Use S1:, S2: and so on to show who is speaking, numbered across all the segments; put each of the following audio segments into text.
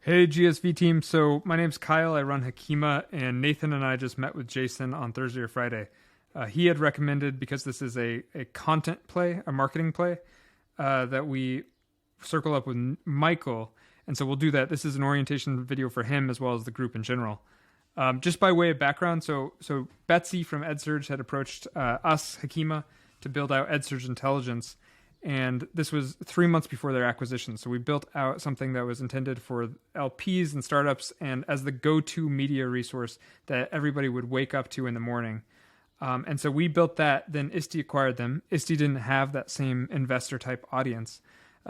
S1: Hey GSV team, so my name's Kyle, I run Hakeema, and Nathan and I just met with Jason on Thursday or Friday. He had recommended, because this is a content play, a marketing play, that we circle up with Michael, and so we'll do that. This is an orientation video for him as well as the group in general. Just by way of background, so Betsy from EdSurge had approached us, Hakeema, to build out EdSurge Intelligence, and this was 3 months before their acquisition. So we built out something that was intended for LPs and startups and as the go-to media resource that everybody would wake up to in the morning. And so we built that, then ISTE acquired them. ISTE didn't have that same investor type audience.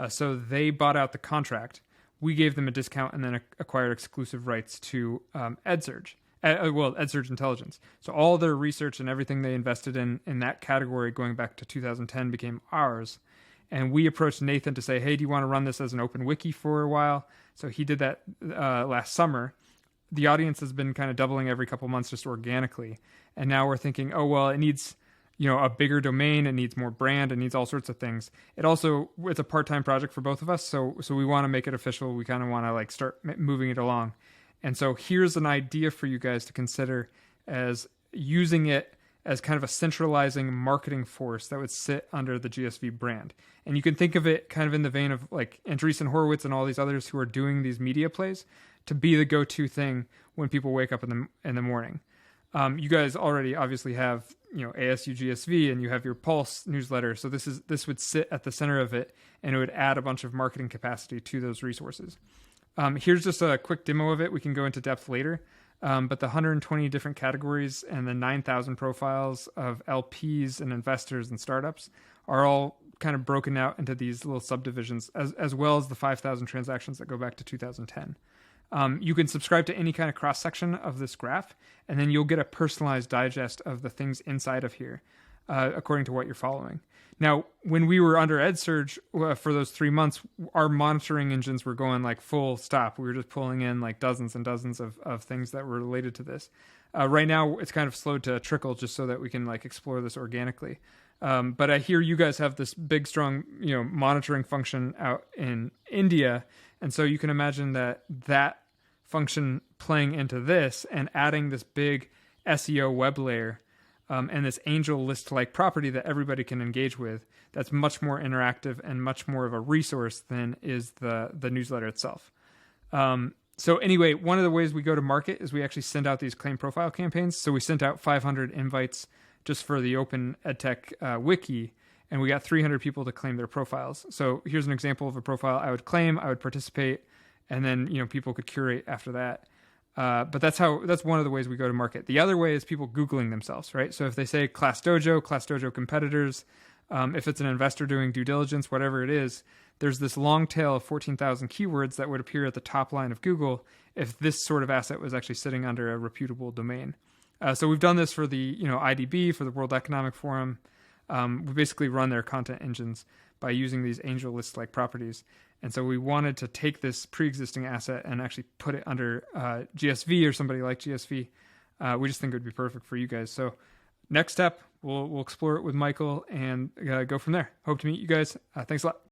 S1: So they bought out the contract. We gave them a discount and then acquired exclusive rights to EdSurge. EdSurge Intelligence. So all their research and everything they invested in that category going back to 2010 became ours. And we approached Nathan to say, hey, do you want to run this as an open wiki for a while? So he did that last summer. The audience has been kind of doubling every couple months just organically. And now we're thinking, oh, well, it needs a bigger domain. It needs more brand. It needs all sorts of things. It's a part-time project for both of us. So we want to make it official. We kind of want to start moving it along. And so here's an idea for you guys to consider as using it as kind of a centralizing marketing force that would sit under the GSV brand. And you can think of it kind of in the vein of like Andreessen Horowitz and all these others who are doing these media plays to be the go-to thing when people wake up in the morning. You guys already obviously have, ASU GSV and you have your Pulse newsletter. So this would sit at the center of it and it would add a bunch of marketing capacity to those resources. Here's just a quick demo of it. We can go into depth later. But the 120 different categories and the 9,000 profiles of LPs and investors and startups are all kind of broken out into these little subdivisions, as well as the 5,000 transactions that go back to 2010. You can subscribe to any kind of cross-section of this graph, and then you'll get a personalized digest of the things inside of here, according to what you're following. Now, when we were under EdSurge for those 3 months, our monitoring engines were going full stop. We were just pulling in dozens and dozens of things that were related to this. Right now, it's kind of slowed to a trickle just so that we can explore this organically. But I hear you guys have this big, strong, monitoring function out in India. And so you can imagine that function playing into this and adding this big SEO web layer and this angel list-like property that everybody can engage with, that's much more interactive and much more of a resource than is the newsletter itself. So anyway, one of the ways we go to market is we actually send out these claim profile campaigns. So we sent out 500 invites just for the Open EdTech wiki, and we got 300 people to claim their profiles. So here's an example of a profile I would claim, I would participate, and then people could curate after that. But that's one of the ways we go to market. The other way is people Googling themselves, right? So if they say Class Dojo competitors, if it's an investor doing due diligence, whatever it is, there's this long tail of 14,000 keywords that would appear at the top line of Google if this sort of asset was actually sitting under a reputable domain. So we've done this for the IDB, for the World Economic Forum. We basically run their content engines by using these angel list-like properties. And so we wanted to take this pre-existing asset and actually put it under GSV or somebody like GSV. We just think it would be perfect for you guys. So next step, we'll explore it with Michael and go from there. Hope to meet you guys. Thanks a lot.